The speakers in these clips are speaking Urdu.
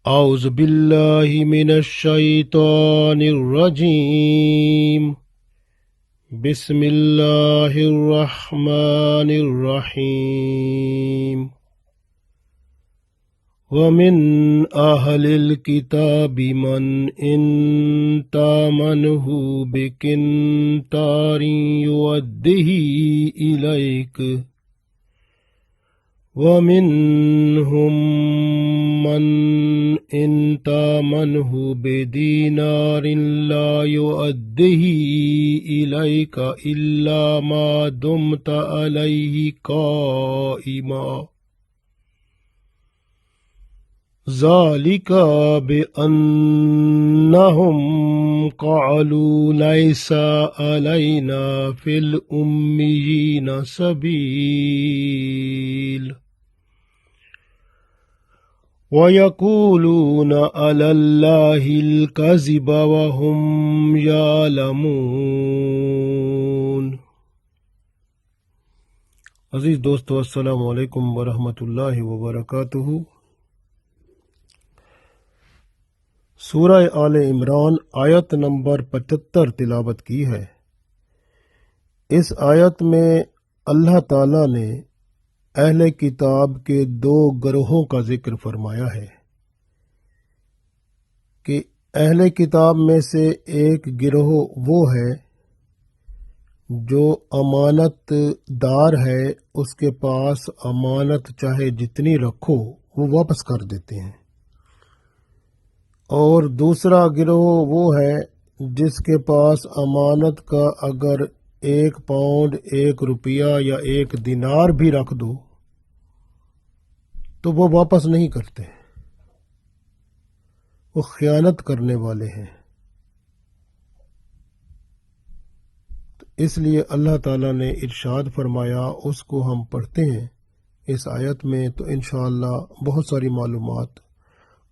أعوذ بالله من الشيطان الرجيم. بسم الله الرحمن الرحيم. ومن أهل الكتاب من إن تامنه بقنطار يؤده إليك ومنهم من إن تامنه بدينار لا يؤده إليك إلا ما دمت عليه قائما ذلك بأنهم قالوا ليس علينا في الأميين سبيل ويقولون على الله الكذب وهم يعلمون. عزیز دوستو، السلام علیکم ورحمۃ اللہ وبرکاتہ. سورہ آل عمران آیت نمبر 75 تلاوت کی ہے. اس آیت میں اللہ تعالیٰ نے اہل کتاب کے 2 گروہوں کا ذکر فرمایا ہے کہ اہل کتاب میں سے ایک گروہ وہ ہے جو امانت دار ہے، اس کے پاس امانت چاہے جتنی رکھو وہ واپس کر دیتے ہیں، اور دوسرا گروہ وہ ہے جس کے پاس امانت کا اگر 1 پاؤنڈ 1 روپیہ یا 1 دینار بھی رکھ دو تو وہ واپس نہیں کرتے، وہ خیانت کرنے والے ہیں. اس لیے اللہ تعالیٰ نے ارشاد فرمایا، اس کو ہم پڑھتے ہیں اس آیت میں تو انشاءاللہ بہت ساری معلومات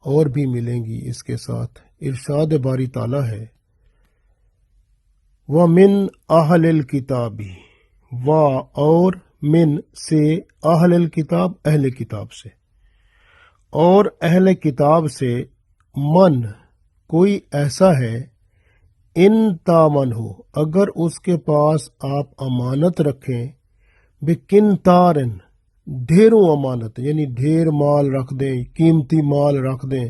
اور بھی ملیں گی اس کے ساتھ. ارشاد باری تعالیٰ ہے، وَمِنْ أَهْلِ الْكِتَابِ، اور من سے، اہل الکتاب اہل کتاب سے، اور اہل کتاب سے، من کوئی ایسا ہے، ان تامن ہو اگر اس کے پاس آپ امانت رکھیں، بقنطارن ڈھیروں امانت یعنی ڈھیر مال رکھ دیں، قیمتی مال رکھ دیں،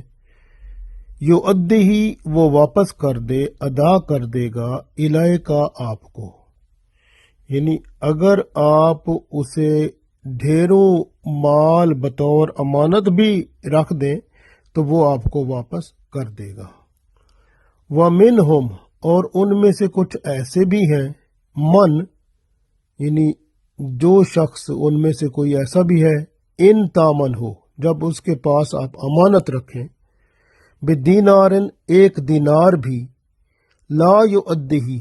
یؤدیہ وہ واپس کر دے، ادا کر دے گا، الیکا آپ کو، یعنی اگر آپ اسے ڈھیروں مال بطور امانت بھی رکھ دیں تو وہ آپ کو واپس کر دے گا. وَمِنْهُمْ اور ان میں سے کچھ ایسے بھی ہیں، من یعنی جو شخص ان میں سے کوئی ایسا بھی ہے، ان تامن ہو جب اس کے پاس آپ امانت رکھیں، بدینارن 1 دینار بھی، لا یؤدیہ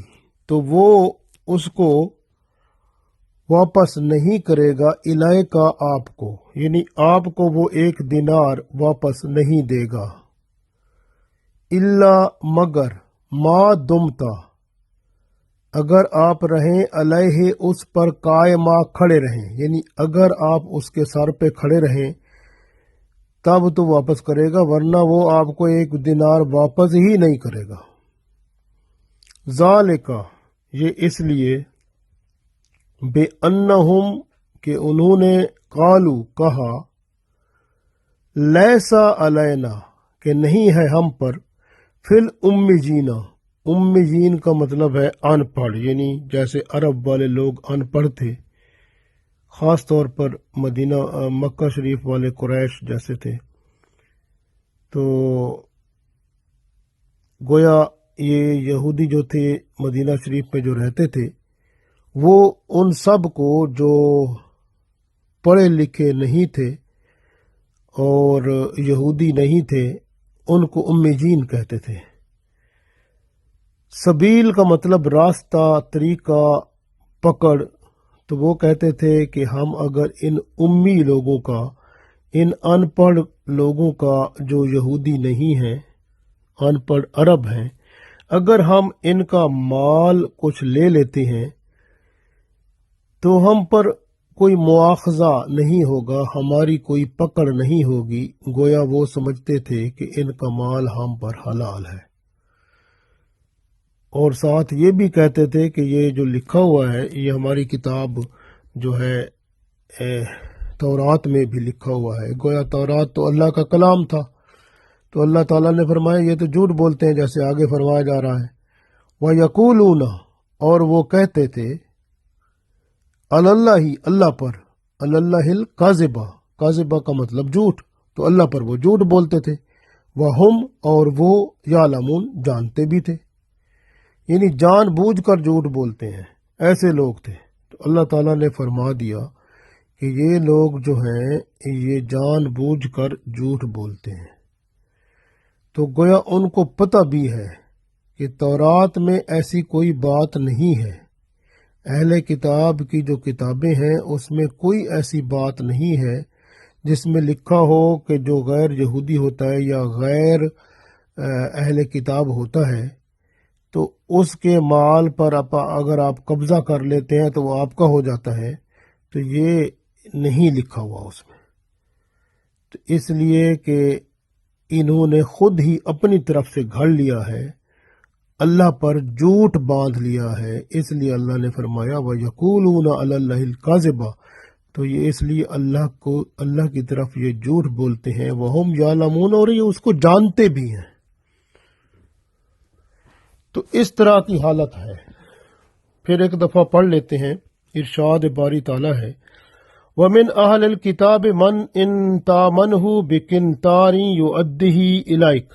تو وہ اس کو واپس نہیں کرے گا، الیکا آپ کو، یعنی آپ کو وہ 1 دینار واپس نہیں دے گا، الا مگر ما دمتا اگر آپ رہیں، علیہ اس پر، قائما کھڑے رہیں، یعنی اگر آپ اس کے سر پہ کھڑے رہیں تب تو واپس کرے گا، ورنہ وہ آپ کو 1 دینار واپس ہی نہیں کرے گا. ذالکا یہ اس لیے، بے انہم کہ انہوں نے، قالو کہا، لیسا علینا کہ نہیں ہے ہم پر، فی الامیین امیین کا مطلب ہے ان پڑھ، یعنی جیسے عرب والے لوگ ان پڑھ تھے، خاص طور پر مکہ شریف والے قریش جیسے تھے، تو گویا یہ یہودی جو تھے مدینہ شریف میں جو رہتے تھے وہ ان سب کو جو پڑھے لکھے نہیں تھے اور یہودی نہیں تھے ان کو امیین کہتے تھے. سبیل کا مطلب راستہ، طریقہ، پکڑ، تو وہ کہتے تھے کہ ہم اگر ان امی لوگوں کا، ان ان پڑھ لوگوں کا جو یہودی نہیں ہیں، ان پڑھ عرب ہیں، اگر ہم ان کا مال کچھ لے لیتے ہیں تو ہم پر کوئی مواخذہ نہیں ہوگا، ہماری کوئی پکڑ نہیں ہوگی، گویا وہ سمجھتے تھے کہ ان کا مال ہم پر حلال ہے، اور ساتھ یہ بھی کہتے تھے کہ یہ جو لکھا ہوا ہے یہ ہماری کتاب جو ہے تورات میں بھی لکھا ہوا ہے، گویا تورات تو اللہ کا کلام تھا، تو اللہ تعالیٰ نے فرمایا یہ تو جھوٹ بولتے ہیں، جیسے آگے فرمایا جا رہا ہے وَيَقُولُونَ، اور وہ کہتے تھے عَلَى اللَّهِ، اللہ پر، عَلَى اللَّهِ الْكَاذِبَ، کاذبہ کا مطلب جھوٹ، تو اللہ پر وہ جھوٹ بولتے تھے، وَهُمْ، اور وہ یعلمون، جانتے بھی تھے، یعنی جان بوجھ کر جھوٹ بولتے ہیں، ایسے لوگ تھے۔ تو اللہ تعالیٰ نے فرما دیا کہ یہ لوگ جو ہیں یہ جان بوجھ کر جھوٹ بولتے ہیں، تو گویا ان کو پتہ بھی ہے کہ تورات میں ایسی کوئی بات نہیں ہے، اہل کتاب کی جو کتابیں ہیں اس میں کوئی ایسی بات نہیں ہے جس میں لکھا ہو کہ جو غیر یہودی ہوتا ہے یا غیر اہل کتاب ہوتا ہے تو اس کے مال پر اگر آپ قبضہ کر لیتے ہیں تو وہ آپ کا ہو جاتا ہے، تو یہ نہیں لکھا ہوا اس میں، تو اس لیے کہ انہوں نے خود ہی اپنی طرف سے گھڑ لیا ہے، اللہ پر جھوٹ باندھ لیا ہے، اس لیے اللہ نے فرمایا وَيَقُولُونَ عَلَى اللَّهِ الْكَاذِبَ، تو یہ اس لیے اللہ کی طرف یہ جھوٹ بولتے ہیں، وَهُمْ يَعْلَمُونَ، اور یہ اس کو جانتے بھی ہیں۔ تو اس طرح کی حالت ہے۔ پھر ایک دفعہ پڑھ لیتے ہیں، ارشاد باری تعالیٰ ہے وَمِنْ أَهْلِ الْكِتَابِ مَنْ إِنْ تَأْمَنْهُ بِقِنْطَارٍ يُؤَدِّهِ إِلَيْكَ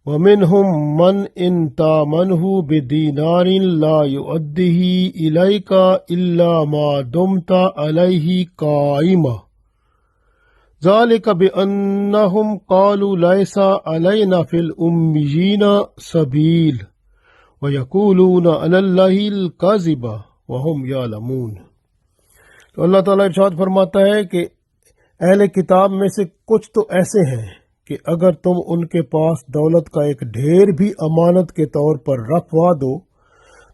وَمِنْهُمْ مَنْ إِنْ تَأْمَنْهُ بِدِينَارٍ لَا يُؤَدِّهِ إِلَيْكَ إِلَّا مَا دُمْتَ عَلَيْهِ قَائِمًا ذَلِكَ بِأَنَّهُمْ قَالُوا لَيْسَ عَلَيْنَا فِي الْأُمِّيِّينَ سَبِيلٌ وَيَقُولُونَ عَلَى اللَّهِ الْكَاذِبَ وَهُمْ يَعْلَمُونَ۔ تو اللہ تعالیٰ ارشاد فرماتا ہے کہ اہل کتاب میں سے کچھ تو ایسے ہیں کہ اگر تم ان کے پاس دولت کا ایک ڈھیر بھی امانت کے طور پر رکھوا دو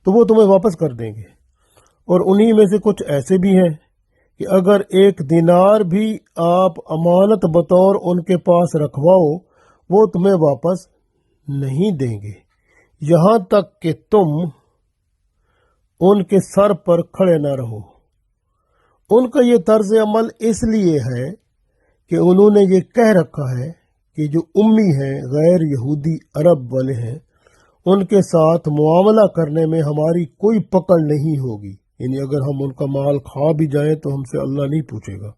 تو وہ تمہیں واپس کر دیں گے، اور انہی میں سے کچھ ایسے بھی ہیں کہ اگر ایک دینار بھی آپ امانت بطور ان کے پاس رکھواؤ وہ تمہیں واپس نہیں دیں گے، یہاں تک کہ تم ان کے سر پر کھڑے نہ رہو۔ ان کا یہ طرز عمل اس لیے ہے کہ انہوں نے یہ کہہ رکھا ہے کہ جو امی ہیں، غیر یہودی عرب والے ہیں، ان کے ساتھ معاملہ کرنے میں ہماری کوئی پکڑ نہیں ہوگی، یعنی اگر ہم ان کا مال کھا بھی جائیں تو ہم سے اللہ نہیں پوچھے گا۔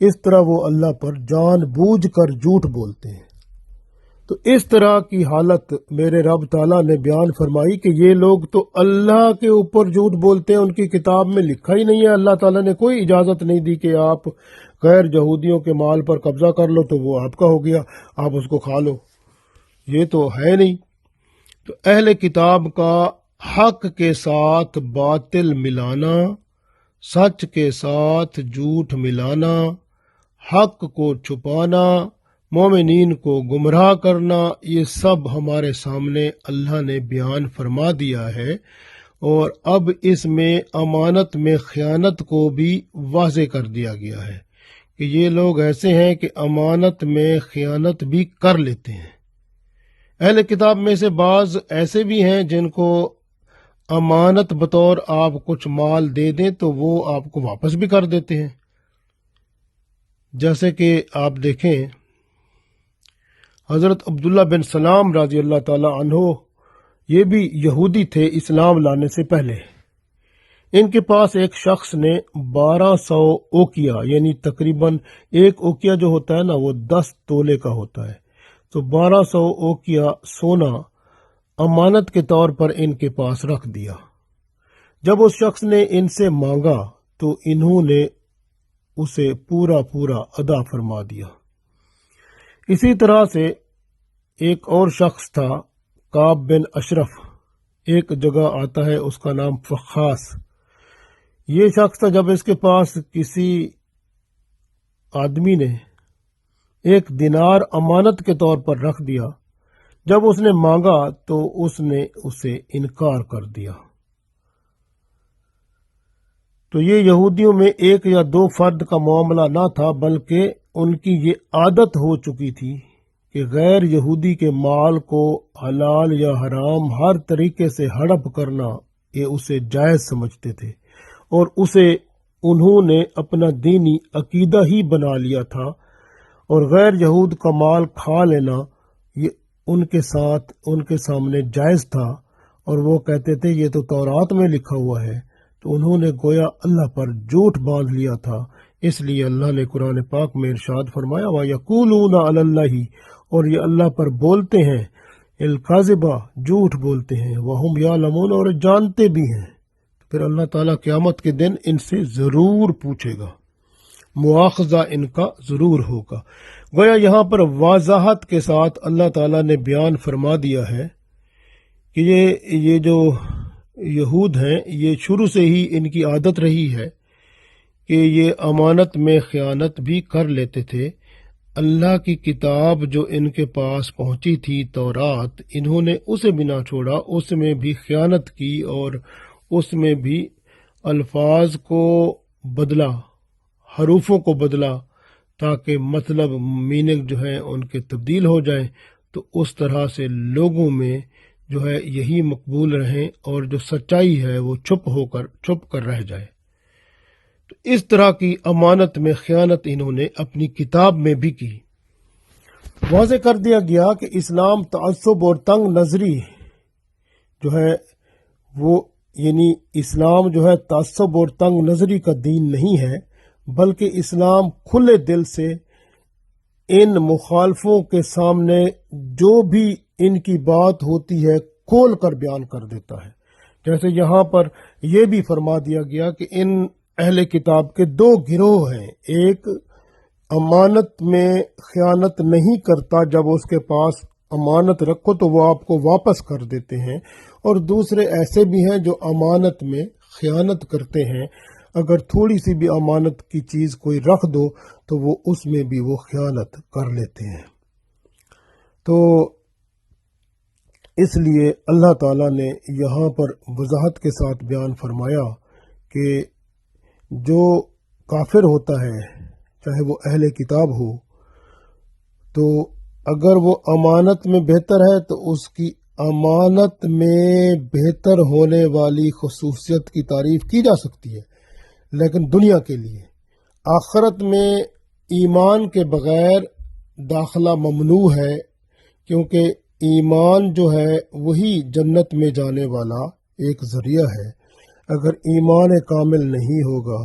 اس طرح وہ اللہ پر جان بوجھ کر جھوٹ بولتے ہیں۔ تو اس طرح کی حالت میرے رب تعالیٰ نے بیان فرمائی کہ یہ لوگ تو اللہ کے اوپر جھوٹ بولتے ہیں، ان کی کتاب میں لکھا ہی نہیں ہے، اللہ تعالیٰ نے کوئی اجازت نہیں دی کہ آپ غیر یہودیوں کے مال پر قبضہ کر لو تو وہ آپ کا ہو گیا، آپ اس کو کھا لو، یہ تو ہے نہیں۔ تو اہل کتاب کا حق کے ساتھ باطل ملانا، سچ کے ساتھ جھوٹ ملانا، حق کو چھپانا، مومنین کو گمراہ کرنا، یہ سب ہمارے سامنے اللہ نے بیان فرما دیا ہے، اور اب اس میں امانت میں خیانت کو بھی واضح کر دیا گیا ہے کہ یہ لوگ ایسے ہیں کہ امانت میں خیانت بھی کر لیتے ہیں۔ اہل کتاب میں سے بعض ایسے بھی ہیں جن کو امانت بطور آپ کچھ مال دے دیں تو وہ آپ کو واپس بھی کر دیتے ہیں، جیسے کہ آپ دیکھیں حضرت عبداللہ بن سلام رضی اللہ تعالی عنہ، یہ بھی یہودی تھے اسلام لانے سے پہلے۔ ان کے پاس ایک شخص نے 1200 اوکیا، یعنی تقریباً ایک اوکیا جو ہوتا ہے نا وہ 10 تولے کا ہوتا ہے، تو 1200 اوکیا سونا امانت کے طور پر ان کے پاس رکھ دیا۔ جب اس شخص نے ان سے مانگا تو انہوں نے اسے پورا ادا فرما دیا۔ اسی طرح سے ایک اور شخص تھا کعب بن اشرف، ایک جگہ آتا ہے اس کا نام فخاس، یہ شخص تھا۔ جب اس کے پاس کسی آدمی نے ایک دینار امانت کے طور پر رکھ دیا، جب اس نے مانگا تو اس نے اسے انکار کر دیا۔ تو یہ یہودیوں میں ایک یا دو فرد کا معاملہ نہ تھا، بلکہ ان کی یہ عادت ہو چکی تھی کہ غیر یہودی کے مال کو حلال یا حرام ہر طریقے سے ہڑپ کرنا یہ اسے جائز سمجھتے تھے، اور اسے انہوں نے اپنا دینی عقیدہ ہی بنا لیا تھا، اور غیر یہود کا مال کھا لینا یہ ان کے سامنے جائز تھا، اور وہ کہتے تھے یہ تو تورات میں لکھا ہوا ہے۔ تو انہوں نے گویا اللہ پر جھوٹ باندھ لیا تھا۔ اس لیے اللہ نے قرآن پاک میں ارشاد فرمایا وَيَقُولُونَ عَلَى اللَّهِ، اور یہ اللہ پر بولتے ہیں الکاذبہ، جھوٹ بولتے ہیں، وَهُمْ يَعْلَمُونَ، اور جانتے بھی ہیں۔ پھر اللہ تعالیٰ قیامت کے دن ان سے ضرور پوچھے گا، مواخذہ ان کا ضرور ہوگا۔ گویا یہاں پر وضاحت کے ساتھ اللہ تعالیٰ نے بیان فرما دیا ہے کہ یہ جو یہود ہیں، یہ شروع سے ہی ان کی عادت رہی ہے کہ یہ امانت میں خیانت بھی کر لیتے تھے۔ اللہ کی کتاب جو ان کے پاس پہنچی تھی تورات، انہوں نے اسے بھی نہ چھوڑا، اس میں بھی خیانت کی، اور اس میں بھی الفاظ کو بدلا، حروفوں کو بدلا، تاکہ مطلب میننگ جو ہے ان کے تبدیل ہو جائیں۔ تو اس طرح سے لوگوں میں جو ہے یہی مقبول رہیں، اور جو سچائی ہے وہ چھپ کر رہ جائے۔ تو اس طرح کی امانت میں خیانت انہوں نے اپنی کتاب میں بھی کی۔ واضح کر دیا گیا کہ اسلام تعصب اور تنگ نظری جو ہے وہ، یعنی اسلام جو ہے تعصب اور تنگ نظری کا دین نہیں ہے، بلکہ اسلام کھلے دل سے ان مخالفوں کے سامنے جو بھی ان کی بات ہوتی ہے کھول کر بیان کر دیتا ہے۔ جیسے یہاں پر یہ بھی فرما دیا گیا کہ ان اہل کتاب کے دو گروہ ہیں، ایک امانت میں خیانت نہیں کرتا، جب اس کے پاس امانت رکھو تو وہ آپ کو واپس کر دیتے ہیں، اور دوسرے ایسے بھی ہیں جو امانت میں خیانت کرتے ہیں، اگر تھوڑی سی بھی امانت کی چیز کوئی رکھ دو تو وہ اس میں بھی وہ خیانت کر لیتے ہیں۔ تو اس لیے اللہ تعالیٰ نے یہاں پر وضاحت کے ساتھ بیان فرمایا کہ جو کافر ہوتا ہے، چاہے وہ اہل کتاب ہو، تو اگر وہ امانت میں بہتر ہے تو اس کی امانت میں بہتر ہونے والی خصوصیت کی تعریف کی جا سکتی ہے، لیکن دنیا کے لیے آخرت میں ایمان کے بغیر داخلہ ممنوع ہے، کیونکہ ایمان جو ہے وہی جنت میں جانے والا ایک ذریعہ ہے۔ اگر ایمان کامل نہیں ہوگا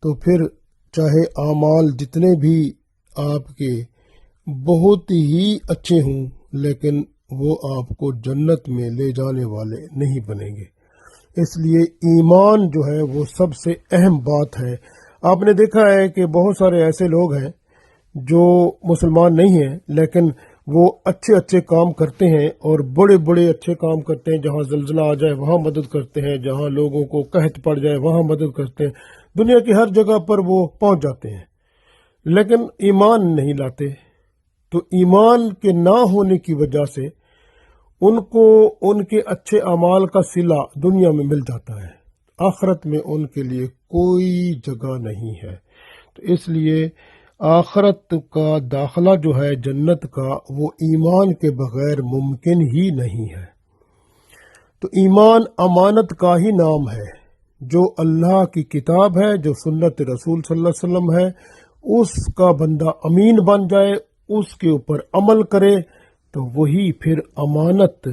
تو پھر چاہے اعمال جتنے بھی آپ کے بہت ہی اچھے ہوں، لیکن وہ آپ کو جنت میں لے جانے والے نہیں بنیں گے۔ اس لیے ایمان جو ہے وہ سب سے اہم بات ہے۔ آپ نے دیکھا ہے کہ بہت سارے ایسے لوگ ہیں جو مسلمان نہیں ہیں، لیکن وہ اچھے اچھے کام کرتے ہیں، اور بڑے بڑے اچھے کام کرتے ہیں، جہاں زلزلہ آ جائے وہاں مدد کرتے ہیں، جہاں لوگوں کو قحط پڑ جائے وہاں مدد کرتے ہیں، دنیا کی ہر جگہ پر وہ پہنچ جاتے ہیں، لیکن ایمان نہیں لاتے۔ تو ایمان کے نہ ہونے کی وجہ سے ان کو ان کے اچھے اعمال کا صلہ دنیا میں مل جاتا ہے، آخرت میں ان کے لیے کوئی جگہ نہیں ہے۔ تو اس لیے آخرت کا داخلہ جو ہے جنت کا، وہ ایمان کے بغیر ممکن ہی نہیں ہے۔ تو ایمان امانت کا ہی نام ہے۔ جو اللہ کی کتاب ہے، جو سنت رسول صلی اللہ علیہ وسلم ہے، اس کا بندہ امین بن جائے، اس کے اوپر عمل کرے، تو وہی پھر امانت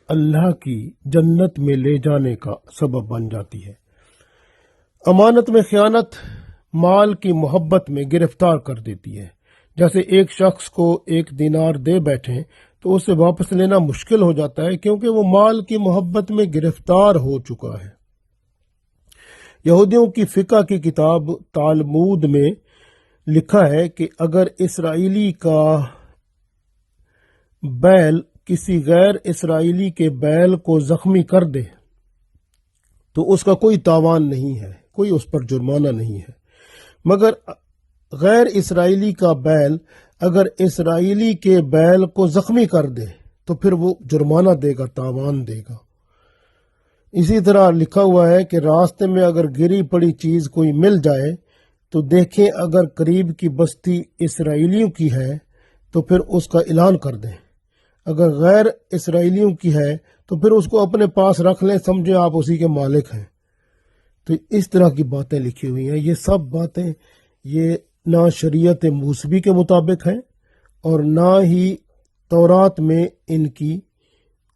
اللہ کی جنت میں لے جانے کا سبب بن جاتی ہے۔ امانت میں خیانت مال کی محبت میں گرفتار کر دیتی ہے۔ جیسے ایک شخص کو 1 دینار دے بیٹھیں تو اسے واپس لینا مشکل ہو جاتا ہے، کیونکہ وہ مال کی محبت میں گرفتار ہو چکا ہے۔ یہودیوں کی فقہ کی کتاب تالمود میں لکھا ہے کہ اگر اسرائیلی کا بیل کسی غیر اسرائیلی کے بیل کو زخمی کر دے تو اس کا کوئی تاوان نہیں ہے، کوئی اس پر جرمانہ نہیں ہے، مگر غیر اسرائیلی کا بیل اگر اسرائیلی کے بیل کو زخمی کر دے تو پھر وہ جرمانہ دے گا، تاوان دے گا۔ اسی طرح لکھا ہوا ہے کہ راستے میں اگر گری پڑی چیز کوئی مل جائے تو دیکھیں، اگر قریب کی بستی اسرائیلیوں کی ہے تو پھر اس کا اعلان کر دیں، اگر غیر اسرائیلیوں کی ہے تو پھر اس کو اپنے پاس رکھ لیں، سمجھے آپ اسی کے مالک ہیں۔ تو اس طرح کی باتیں لکھی ہوئی ہیں۔ یہ سب باتیں یہ نہ شریعت موسوی کے مطابق ہیں اور نہ ہی تورات میں ان کی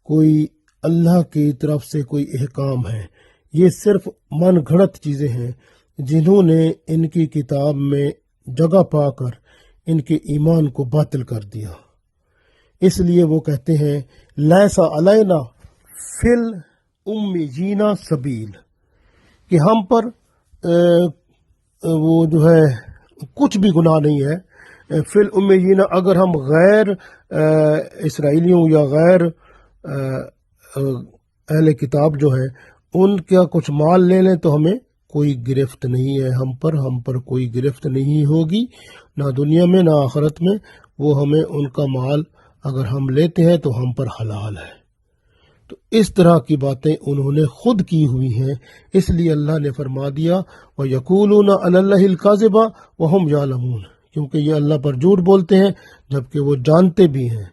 کوئی اللہ کی طرف سے کوئی احکام ہے۔ یہ صرف من گھڑت چیزیں ہیں جنہوں نے ان کی کتاب میں جگہ پا کر ان کے ایمان کو باطل کر دیا۔ اس لیے وہ کہتے ہیں لیسا علینا فی الامیین سبیل، کہ ہم پر وہ جو ہے کچھ بھی گناہ نہیں ہے فی الامیین، اگر ہم غیر اسرائیلیوں یا غیر اہل کتاب جو ہے ان کا کچھ مال لے لیں تو ہمیں کوئی گرفت نہیں ہے، ہم پر کوئی گرفت نہیں ہوگی، نہ دنیا میں نہ آخرت میں۔ وہ ہمیں ان کا مال اگر ہم لیتے ہیں تو ہم پر حلال ہے۔ تو اس طرح کی باتیں انہوں نے خود کی ہوئی ہیں، اس لیے اللہ نے فرما دیا وَيَقُولُونَ عَلَى اللَّهِ الْكَاذِبَ وَهُمْ يَعْلَمُونَ، کیونکہ یہ اللہ پر جھوٹ بولتے ہیں جبکہ وہ جانتے بھی ہیں۔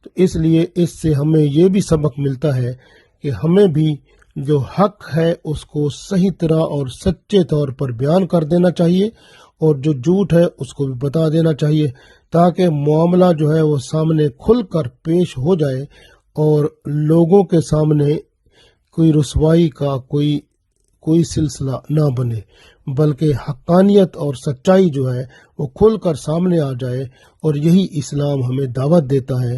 تو اس لیے اس سے ہمیں یہ بھی سبق ملتا ہے کہ ہمیں بھی جو حق ہے اس کو صحیح طرح اور سچے طور پر بیان کر دینا چاہیے، اور جو جھوٹ ہے اس کو بھی بتا دینا چاہیے، تاکہ معاملہ جو ہے وہ سامنے کھل کر پیش ہو جائے اور لوگوں کے سامنے کوئی رسوائی کا کوئی سلسلہ نہ بنے، بلکہ حقانیت اور سچائی جو ہے وہ کھل کر سامنے آ جائے۔ اور یہی اسلام ہمیں دعوت دیتا ہے،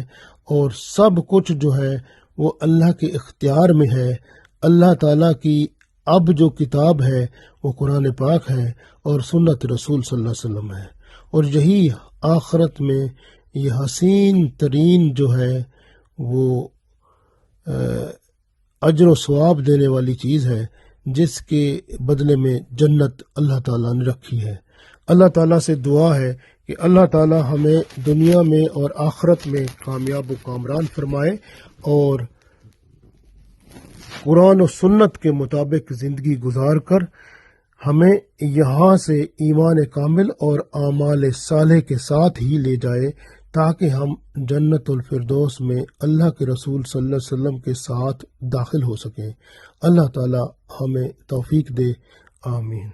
اور سب کچھ جو ہے وہ اللہ کے اختیار میں ہے۔ اللہ تعالیٰ کی اب جو کتاب ہے وہ قرآن پاک ہے اور سنت رسول صلی اللہ علیہ وسلم ہے، اور یہی آخرت میں یہ حسین ترین جو ہے وہ اجر و ثواب دینے والی چیز ہے، جس کے بدلے میں جنت اللہ تعالیٰ نے رکھی ہے۔ اللہ تعالیٰ سے دعا ہے کہ اللہ تعالیٰ ہمیں دنیا میں اور آخرت میں کامیاب و کامران فرمائے، اور قرآن و سنت کے مطابق زندگی گزار کر ہمیں یہاں سے ایمان کامل اور اعمال صالح کے ساتھ ہی لے جائے، تاکہ ہم جنت الفردوس میں اللہ کے رسول صلی اللہ علیہ وسلم کے ساتھ داخل ہو سکیں۔ اللہ تعالی ہمیں توفیق دے، آمین۔